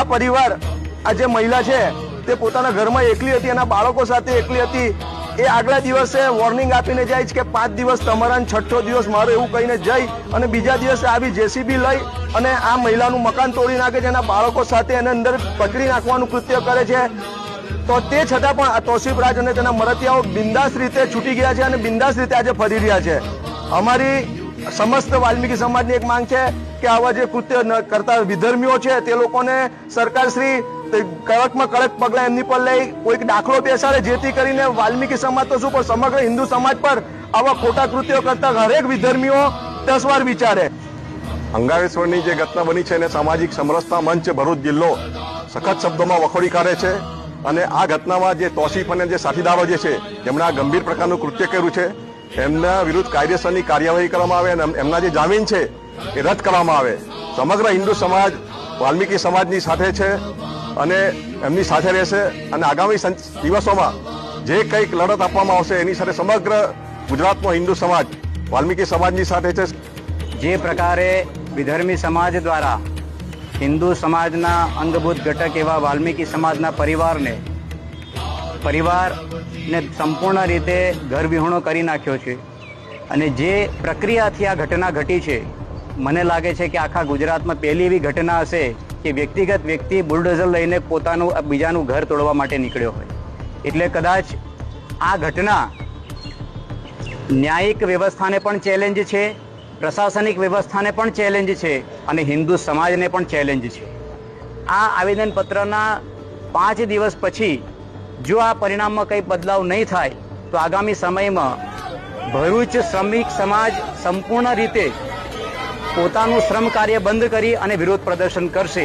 આ પરિવાર આ જે મહિલા છે તે પોતાના ઘરમાં એકલી હતી, એના બાળકો સાથે એકલી હતી. એ આગલા દિવસે વોર્નિંગ આપીને જાય છે કે 5 દિવસ તમારા, 6ઠ્ઠો દિવસ મારો, એવું કહીને જઈ અને બીજા દિવસે આવી જેસીબી લઈ અને આ મહિલાનું મકાન તોડી નાખે છે. એના બાળકો સાથે એને અંદર પકડી નાખવાનું કૃત્ય કરે છે. તો તે છતાં પણ આ તૌસીફ રાજ અને તેના મરતિયાઓ બિંદાસ રીતે છૂટી ગયા છે અને બિંદાસ રીતે આજે ફરી રહ્યા છે. અમારી સમસ્ત વાલ્મીકી સમાજની એક માંગ છે કે આવા જે કૃત્ય કરતા વિધર્મીઓ છે તે લોકોને સરકારશ્રી કડકમાં કડક પગલા એમની પર લઈ કોઈક દાખલો બેસાડે, જેથી કરીને વાલ્મીકી સમાજ તો શું પણ સમગ્ર હિન્દુ સમાજ પર આવા ખોટા કૃત્યો કરતા હરેક વિધર્મીઓ 10 વાર વિચારે. અંગારેશ્વરની જે ઘટના બની છે એને સામાજિક સમરસતા મંચ ભરૂચ જિલ્લો સખત શબ્દોમાં વખોડી કાઢે છે અને આ ઘટનામાં જે તૌસીફ અને જે સાથીદારો જે છે જેમણે આ ગંભીર પ્રકારનું કૃત્ય કર્યું છે એમના વિરુદ્ધ કાયદેસરની કાર્યવાહી કરવામાં આવે અને એમના જે જામીન છે એ રદ કરવામાં આવે. સમગ્ર હિન્દુ સમાજ વાલ્મીકી સમાજની સાથે છે અને એમની સાથે રહેશે અને આગામી દિવસોમાં જે કંઈક લડત આપવામાં આવશે એની સાથે સમગ્ર ગુજરાતનો હિન્દુ સમાજ વાલ્મીકી સમાજની સાથે છે. જે પ્રકારે વિધર્મી સમાજ દ્વારા હિન્દુ સમાજના અંગભૂત ઘટક એવા વાલ્મીકી સમાજના પરિવારને સંપૂર્ણ રીતે ઘરવિહોણો કરી નાખ્યો છે અને જે પ્રક્રિયાથી આ ઘટના ઘટી છે, મને લાગે છે કે આખા ગુજરાતમાં પહેલી એવી ઘટના હશે કે વ્યક્તિગત વ્યક્તિ બુલડોઝર લઈને પોતાનું બીજાનું ઘર તોડવા માટે નીકળ્યો હોય. એટલે કદાચ આ ઘટના ન્યાયિક વ્યવસ્થાને પણ ચેલેન્જ છે, પ્રશાસનિક વ્યવસ્થાને પણ ચેલેન્જ છે અને હિન્દુ સમાજને પણ ચેલેન્જ છે. આ આવેદનપત્રના 5 દિવસ પછી જો આ પરિણામમાં કંઈ બદલાવ નહીં થાય તો આગામી સમયમાં ભરૂચ શ્રમિક સમાજ સંપૂર્ણ રીતે પોતાનું શ્રમ કાર્ય બંધ કરી અને વિરોધ પ્રદર્શન કરશે.